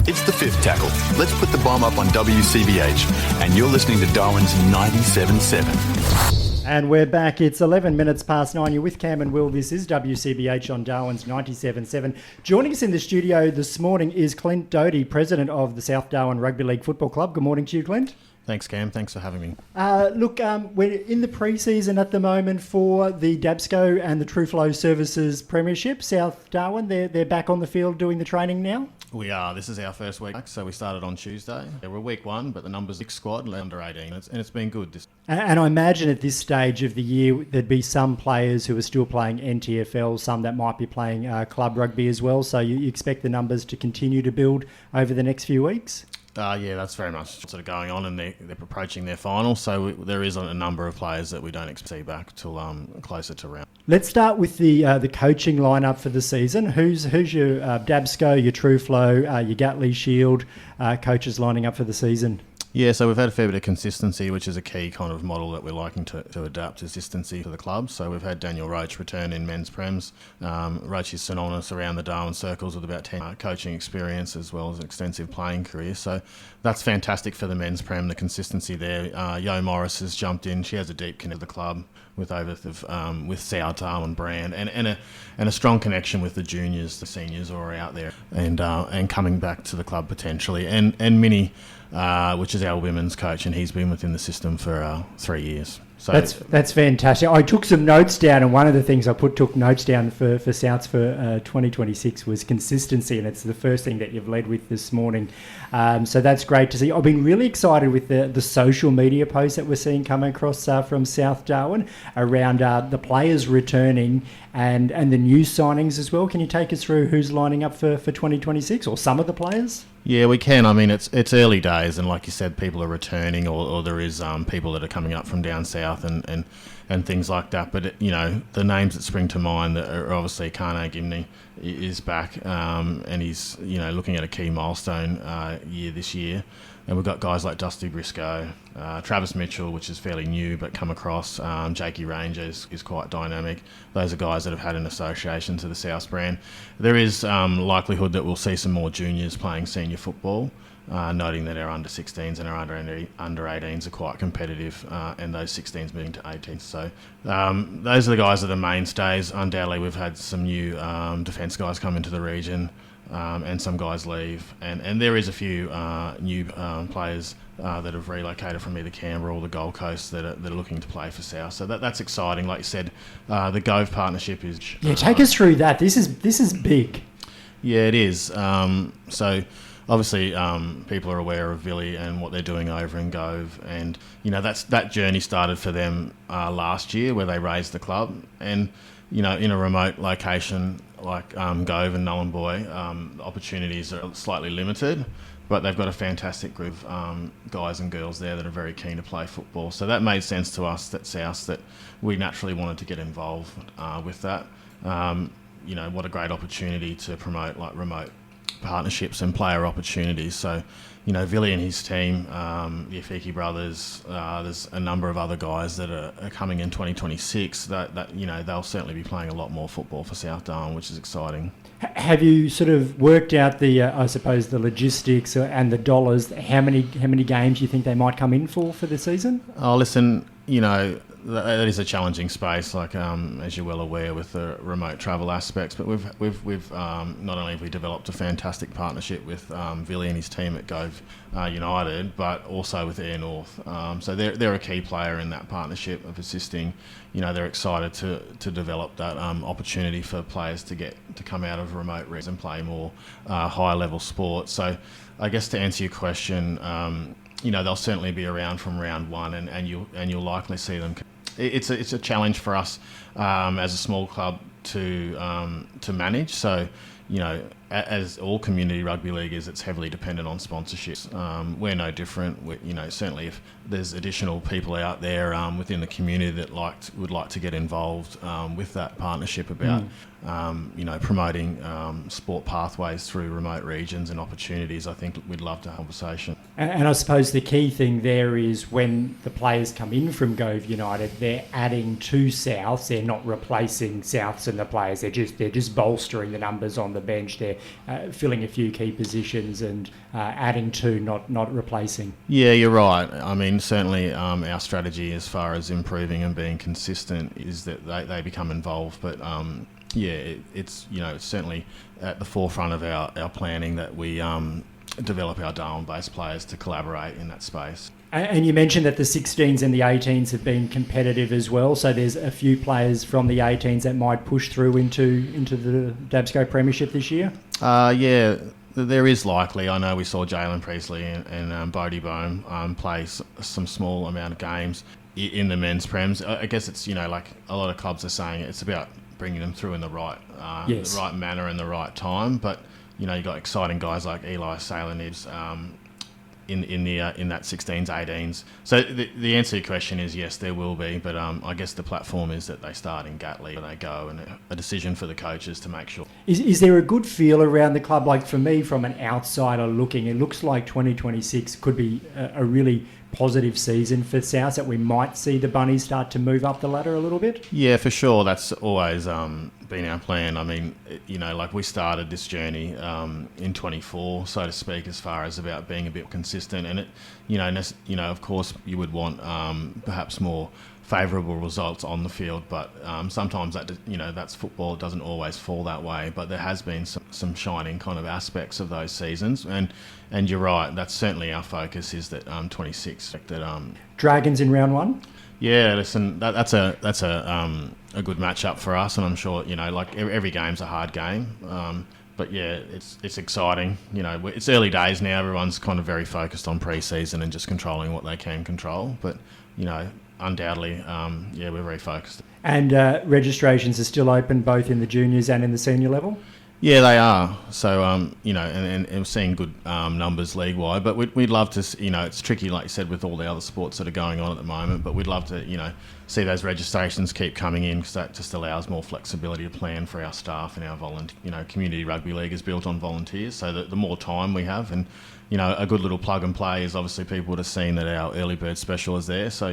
It's the fifth tackle. Let's put the bomb up on WCBH. And you're listening to Darwin's 97.7. And we're back. It's 11 minutes past 9. You're with Cam and Will. This is WCBH on Darwin's 97.7. Joining us in the studio this morning is Clint Doedee, president of the South Darwin Rugby League Football Club. Good morning to you, Clint. Thanks, Cam. Thanks for having me. We're in the pre-season at the moment for the DABSCO and the Tru-Flow Services Premiership. South Darwin, they're back on the field doing the training now? We are. This is our first week, so we started on Tuesday. We're week 1, but the number's 6 squad, under 18, and it's been good. And I imagine at this stage of the year, there'd be some players who are still playing NTFL, some that might be playing club rugby as well. So you expect the numbers to continue to build over the next few weeks? Yeah, that's very much sort of going on, and they're approaching their final. So there is a number of players that we don't expect to see back till closer to round. Let's start with the coaching lineup for the season. Who's your DABSCO, your Tru-Flow, your Gatley Shield coaches lining up for the season? Yeah, so we've had a fair bit of consistency, which is a key kind of model that we're liking to adapt consistency for the club. So we've had Daniel Roach return in men's prems. Roach is synonymous around the Darwin circles with about 10 coaching experience as well as an extensive playing career. So that's fantastic for the men's prem, the consistency there. Yo Morris has jumped in. She has a deep connection to the club with with South Darwin brand and a strong connection with the juniors, the seniors who are out there and coming back to the club potentially. And Minnie, which is our women's coach, and he's been within the system for 3 years. So that's fantastic. I took some notes down, and one of the things I took notes down for Souths for 2026 was consistency, and it's the first thing that you've led with this morning. So that's great to see. I've been really excited with the social media posts that we're seeing coming across from South Darwin around the players returning and the new signings as well. Can you take us through who's lining up for 2026, or some of the players? Yeah, we can. I mean, it's early days, and like you said, people are returning, or there is people that are coming up from down south and things like that. But the names that spring to mind that are obviously Kane Gimney is back, and he's looking at a key milestone year this year. And we've got guys like Dusty Briscoe, Travis Mitchell, which is fairly new, but come across. Jakey Ranger is quite dynamic. Those are guys that have had an association to the South brand. There is likelihood that we'll see some more juniors playing senior football, noting that our under-16s and our under-18s are quite competitive, and those 16s moving to 18s. So those are the guys that are the mainstays. Undoubtedly, we've had some new defence guys come into the region. And some guys leave, and there is a few new players that have relocated from either Canberra or the Gold Coast that are looking to play for South. So that's exciting. Like you said, the Gove partnership is. Yeah, take us through that. This is big. Yeah, it is. So obviously, people are aware of Villy and what they're doing over in Gove, and that journey started for them last year, where they raised the club, and in a remote location like Gove and Nhulunbuy, opportunities are slightly limited, but they've got a fantastic group of guys and girls there that are very keen to play football. So that made sense to us, that we naturally wanted to get involved with that. What a great opportunity to promote like remote partnerships and player opportunities. So, Villy and his team, the Afiki brothers, there's a number of other guys that are coming in 2026 that they'll certainly be playing a lot more football for South Darwin, which is exciting. Have you sort of worked out the logistics and the dollars? How many games you think they might come in for the season? Oh, listen, that is a challenging space, like as you're well aware, with the remote travel aspects. But we've not only have we developed a fantastic partnership with Villy and his team at Gove United, but also with Air North. So they're a key player in that partnership of assisting. They're excited to develop that opportunity for players to come out of remote regions and play more higher level sport. So I guess to answer your question, they'll certainly be around from round one, and you'll likely see them. It's a challenge for us as a small club to manage. So, as all community rugby league is, it's heavily dependent on sponsorships. We're no different. Certainly if there's additional people out there within the community that would like to get involved with that partnership about promoting sport pathways through remote regions and opportunities, I think we'd love to have a conversation. And I suppose the key thing there is when the players come in from Gove United, they're adding to Souths. They're not replacing Souths and the players. They're just bolstering the numbers on the bench. They're they're filling a few key positions and adding to, not replacing. Yeah, you're right. I mean, certainly our strategy as far as improving and being consistent is that they become involved. But it's certainly at the forefront of our planning that we develop our Darwin-based players to collaborate in that space. And you mentioned that the 16s and the 18s have been competitive as well, so there's a few players from the 18s that might push through into the DABSCO Premiership this year? Yeah, there is likely. I know we saw Jalen Priestley and Bodie Bohm play some small amount of games in the men's Prems. I guess it's, like a lot of clubs are saying, it's about bringing them through in the right the right manner and the right time. But, you've got exciting guys like Eli Salanibs in that 16s, 18s. So the answer to your question is yes, there will be, but I guess the platform is that they start in Gatley and they go, and a decision for the coaches to make sure. Is there a good feel around the club? Like for me, from an outsider looking, it looks like 2026 could be a really positive season for South, that we might see the Bunnies start to move up the ladder a little bit? Yeah, for sure. That's always been our plan. I mean, like we started this journey in 24, so to speak, as far as about being a bit consistent. And it, of course, you would want perhaps more favourable results on the field, but sometimes that's football. It doesn't always fall that way. But there has been some shining kind of aspects of those seasons, and you're right. That's certainly our focus. Is that 26 that Dragons in round one. Yeah, listen, that's a good matchup for us, and I'm sure like every game's a hard game. But yeah, it's exciting. It's early days now. Everyone's kind of very focused on pre-season and just controlling what they can control. But undoubtedly, we're very focused. And registrations are still open both in the juniors and in the senior level? Yeah, they are. So, and we're seeing good numbers league-wide. But we'd love to, it's tricky, like you said, with all the other sports that are going on at the moment. But we'd love to, see those registrations keep coming in, because that just allows more flexibility to plan for our staff and our community rugby league is built on volunteers. So that the more time we have, and a good little plug and play is obviously people would have seen that our early bird special is there. So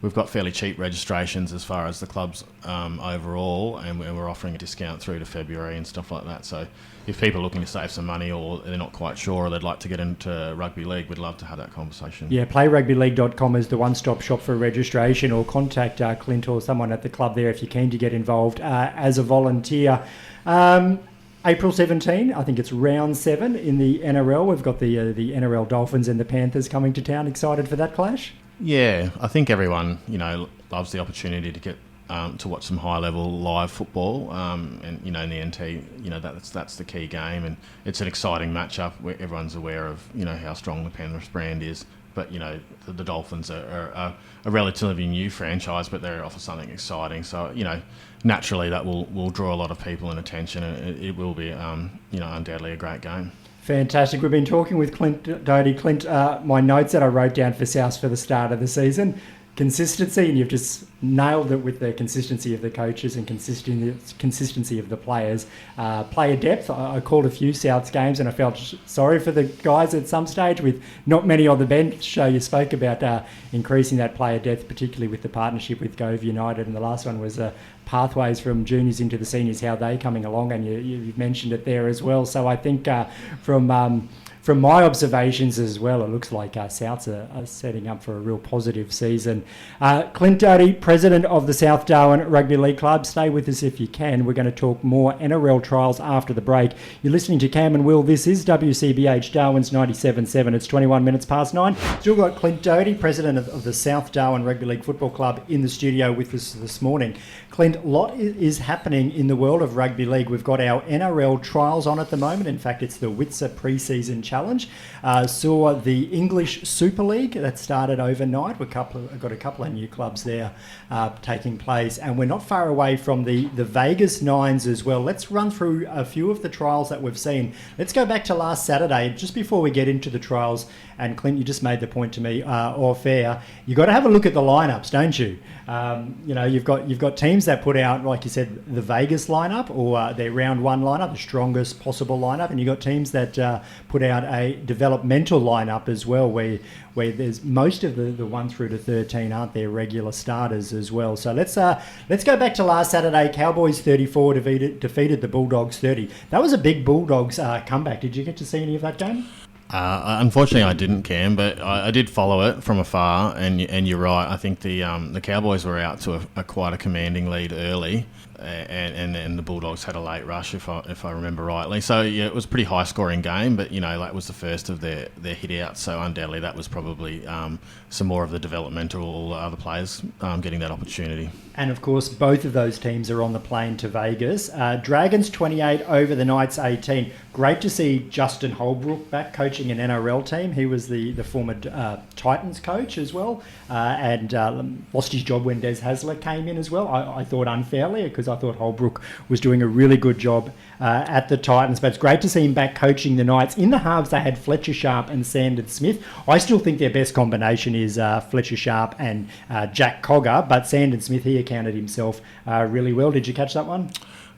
we've got fairly cheap registrations as far as the clubs overall, and we're offering a discount through to February and stuff like that. So if people are looking to save some money, or they're not quite sure, or they'd like to get into rugby league, we'd love to have that conversation. Yeah, playrugbyleague.com is the one-stop shop for registration, or contact Clint or someone at the club there if you're keen to get involved as a volunteer. April 17, I think it's round 7 in the NRL. We've got the NRL Dolphins and the Panthers coming to town. Excited for that clash? Yeah, I think everyone, loves the opportunity to get to watch some high-level live football, and in the NT, that's the key game, and it's an exciting matchup where everyone's aware of how strong the Penrith brand is. But the Dolphins are a relatively new franchise, but they're offer something exciting. So naturally that will draw a lot of people and attention, and it will be undoubtedly a great game. Fantastic. We've been talking with Clint Doedee. Clint, my notes that I wrote down for South for the start of the season: consistency, and you've just nailed it with the consistency of the coaches and consistency of the players. Player depth, I called a few South's games and I felt sorry for the guys at some stage with not many on the bench. You spoke about increasing that player depth, particularly with the partnership with Gove United, and the last one was pathways from juniors into the seniors, how they coming along, and you've mentioned it there as well. So I think from my observations as well, it looks like Souths are setting up for a real positive season. Clint Doedee, President of the South Darwin Rugby League Club. Stay with us if you can. We're going to talk more NRL trials after the break. You're listening to Cam and Will. This is WCBH Darwin's 97.7. It's 21 minutes past 9. Still got Clint Doedee, President of the South Darwin Rugby League Football Club, in the studio with us this morning. Clint, a lot is happening in the world of rugby league. We've got our NRL trials on at the moment. In fact, it's the WITSA pre-season challenge. Saw the English Super League that started overnight. We've got a couple of new clubs there taking place, and we're not far away from the Vegas Nines as well. Let's run through a few of the trials that we've seen. Let's go back to last Saturday, just before we get into the trials. And Clint, you just made the point to me off air. You've got to have a look at the lineups, don't you? You've got teams that put out, like you said, the Vegas lineup, or their round one lineup, the strongest possible lineup, and you've got teams that put out a developmental lineup as well, where there's most of the 1 through to 13 aren't their regular starters as well. So let's go back to last Saturday. Cowboys 34 defeated the Bulldogs 30. That was a big Bulldogs comeback. Did you get to see any of that game? Unfortunately, I didn't, Cam, but I did follow it from afar. And you're right. I think the Cowboys were out to a quite a commanding lead early, and the Bulldogs had a late rush, if I remember rightly. So yeah, it was a pretty high scoring game, but that was the first of their hit outs. So undoubtedly, that was probably some more of the developmental other players getting that opportunity. And of course, both of those teams are on the plane to Vegas. Dragons 28 over the Knights 18. Great to see Justin Holbrook back coaching an NRL team. He was the former Titans coach as well, and lost his job when Des Hasler came in as well. I thought unfairly, because I thought Holbrook was doing a really good job at the Titans. But it's great to see him back coaching the Knights. In the halves, they had Fletcher Sharp and Sandon Smith. I still think their best combination is Fletcher Sharp and Jack Cogger, but Sandon Smith, he accounted himself really well. Did you catch that one?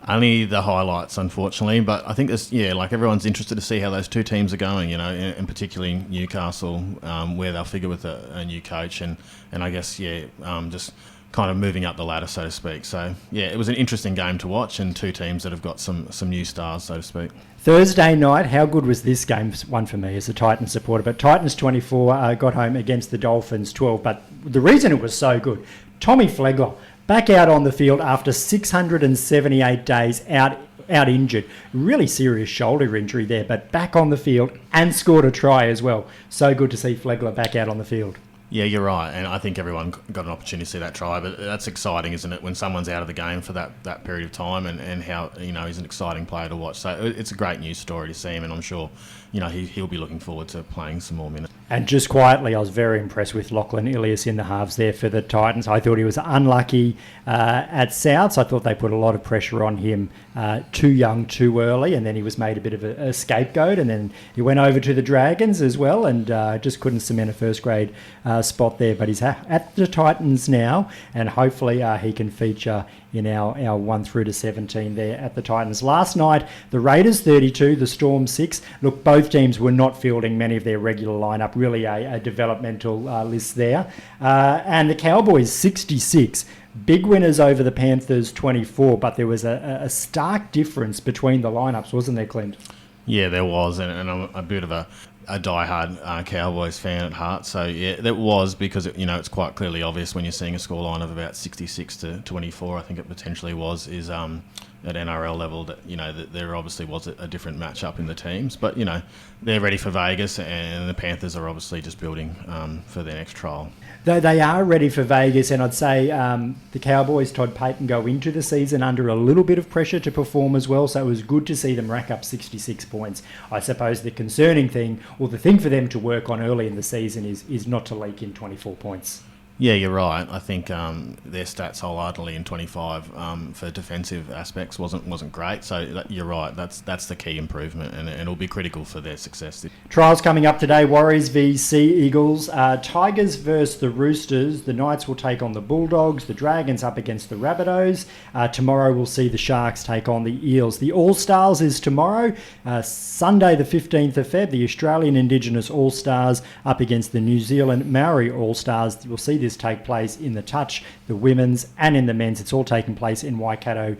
Only the highlights, unfortunately, but I think everyone's interested to see how those two teams are going, and particularly Newcastle, where they'll figure with a new coach, and I guess, just kind of moving up the ladder, so to speak. So, it was an interesting game to watch, and two teams that have got some new stars, so to speak. Thursday night, how good was this game? One for me as a Titans supporter, but Titans 24 got home against the Dolphins 12, but the reason it was so good, Tommy Flegler, back out on the field after 678 days out injured. Really serious shoulder injury there, but back on the field and scored a try as well. So good to see Flegler back out on the field. Yeah, you're right, and I think everyone got an opportunity to see that try, but that's exciting, isn't it, when someone's out of the game for that period of time, and how, he's an exciting player to watch. So it's a great news story to see him, and I'm sure, he'll be looking forward to playing some more minutes. And just quietly, I was very impressed with Lachlan Ilias in the halves there for the Titans. I thought he was unlucky at Souths. I thought they put a lot of pressure on him too young, too early, and then he was made a bit of a scapegoat, and then he went over to the Dragons as well, and just couldn't cement a first-grade spot there. But he's at the Titans now, and hopefully he can feature in our 1 through to 17 there at the Titans. Last night, the Raiders 32, the Storm 6. Look, both teams were not fielding many of their regular lineup, really a developmental list there. And the Cowboys 66. Big winners over the Panthers 24, but there was a stark difference between the lineups, wasn't there, Clint? Yeah, there was, and I'm a bit of a diehard Cowboys fan at heart. So yeah, that was because it's quite clearly obvious when you're seeing a scoreline of about 66 to 24. I think it potentially is at NRL level that that there obviously was a different matchup in the teams, but they're ready for Vegas, and the Panthers are obviously just building for their next trial. They are ready for Vegas, and I'd say the Cowboys, Todd Payton, go into the season under a little bit of pressure to perform as well, so it was good to see them rack up 66 points. I suppose the concerning thing, or the thing for them to work on early in the season is not to leak in 24 points. Yeah, you're right. I think their stats wholeheartedly in 25 for defensive aspects wasn't great. So you're right. That's the key improvement, and it'll be critical for their success. Trials coming up today: Warriors v Sea Eagles, Tigers versus the Roosters. The Knights will take on the Bulldogs. The Dragons up against the Rabbitohs. Tomorrow we'll see the Sharks take on the Eels. The All Stars is tomorrow, Sunday the 15th of Feb. The Australian Indigenous All Stars up against the New Zealand Maori All Stars. We'll see this take place in the touch, the women's and in the men's. It's all taking place in Waikato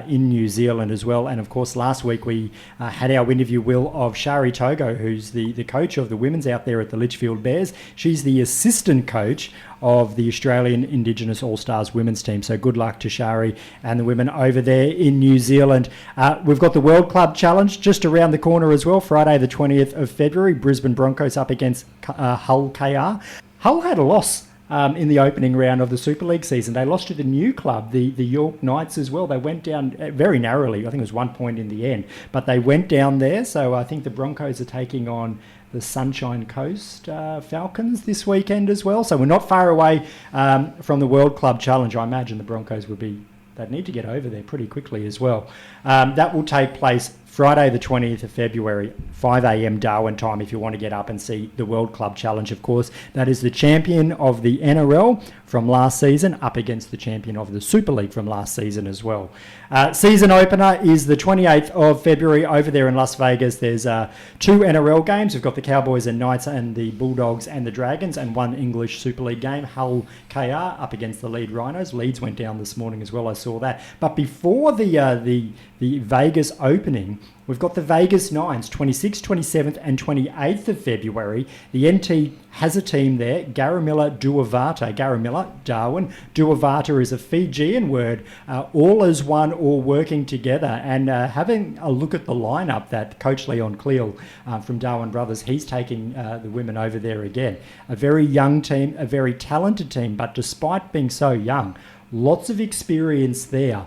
in New Zealand as well. And of course, last week we had our interview, Will, of Shari Togo, who's the coach of the women's out there at the Litchfield Bears. She's the assistant coach of the Australian Indigenous All-Stars women's team. So good luck to Shari and the women over there in New Zealand. We've got the World Club Challenge just around the corner as well. Friday the 20th of February, Brisbane Broncos up against Hull KR. Hull had a loss in the opening round of the Super League season. They lost to the new club, the York Knights as well. They went down very narrowly. I think it was 1 point in the end. But they went down there, so I think the Broncos are taking on the Sunshine Coast Falcons this weekend as well. So we're not far away from the World Club Challenge. I imagine the Broncos they'd need to get over there pretty quickly as well. That will take place Friday the 20th of February, 5 a.m. Darwin time if you want to get up and see the World Club Challenge, of course. That is the champion of the NRL from last season up against the champion of the Super League from last season as well. Season opener is the 28th of February over there in Las Vegas. There's 2 NRL games. We've got the Cowboys and Knights and the Bulldogs and the Dragons, and 1 English Super League game. Hull KR up against the Leeds Rhinos. Leeds went down this morning as well. I saw that. But before the Vegas opening, we've got the Vegas Nines, 26th, 27th and 28th of February. The NT has a team there, Garamilla Duavata. Garamilla, Darwin. Duavata is a Fijian word, all as one, all working together. And having a look at the lineup that Coach Leon Cleal from Darwin Brothers, he's taking the women over there again. A very young team, a very talented team, but despite being so young, lots of experience there.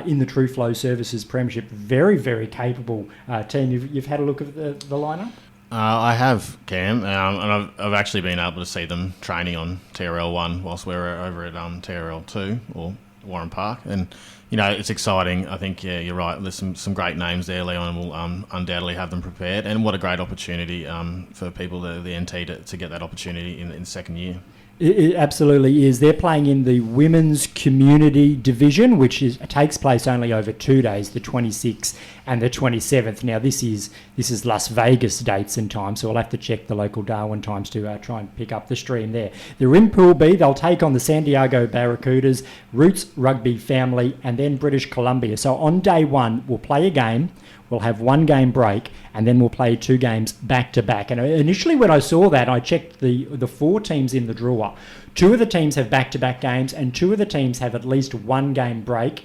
In the Tru-Flow Services Premiership. Very, very capable team. You've had a look at the lineup? I have, Cam, and I've actually been able to see them training on TRL1 whilst we were over at TRL2 or Warren Park. And, you know, it's exciting. I think, yeah, you're right. There's some great names there. Leon will undoubtedly have them prepared. And what a great opportunity for people, the NT, to get that opportunity in second year. It absolutely is. They're playing in the Women's Community Division, which takes place only over 2 days, the 26th and the 27th. Now, this is Las Vegas dates and times, so we'll have to check the local Darwin times to try and pick up the stream there. They're in Pool B. They'll take on the San Diego Barracudas, Roots Rugby Family, and then British Columbia. So on day one, we'll play a game. We'll have 1 game break, and then we'll play 2 games back-to-back. And initially when I saw that, I checked the 4 teams in the draw. 2 of the teams have back-to-back games, and 2 of the teams have at least 1 game break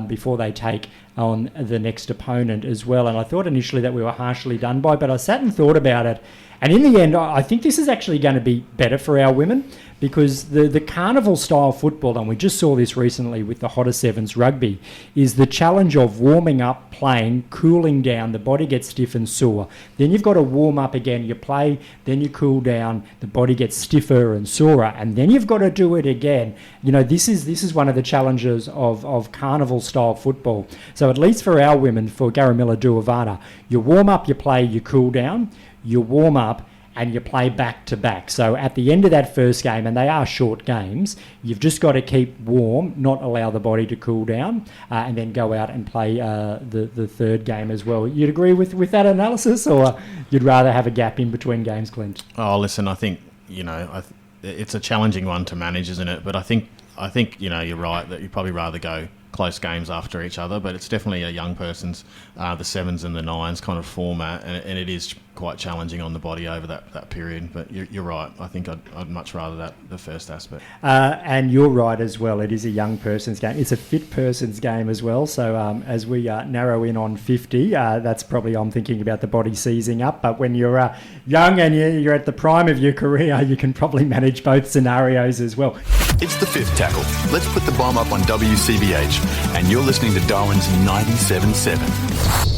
before they take on the next opponent as well. And I thought initially that we were harshly done by, but I sat and thought about it. And in the end, I think this is actually going to be better for our women, because the carnival-style football, and we just saw this recently with the Hotter Sevens rugby, is the challenge of warming up, playing, cooling down, the body gets stiff and sore. Then you've got to warm up again, you play, then you cool down, the body gets stiffer and sorer, and then you've got to do it again. You know, this is one of the challenges of carnival-style football. So at least for our women, for Garamilla Duavata, you warm up, you play, you cool down, you warm up, and you play back-to-back. So at the end of that first game, and they are short games, you've just got to keep warm, not allow the body to cool down, and then go out and play the third game as well. You'd agree with that analysis, or you'd rather have a gap in between games, Clint? Oh, listen, I think, you know, it's a challenging one to manage, isn't it? But I think you know, you're right, that you'd probably rather go close games after each other, but it's definitely a young person's, the 7s and the 9s kind of format, and it is quite challenging on the body over that period. But you're right. I think I'd much rather the first aspect. And you're right as well. It is a young person's game. It's a fit person's game as well. So as we narrow in on 50, that's probably, I'm thinking about the body seizing up. But when you're young and you're at the prime of your career, you can probably manage both scenarios as well. It's the 5th tackle. Let's put the bomb up on WCBH, and you're listening to Darwin's 97.7.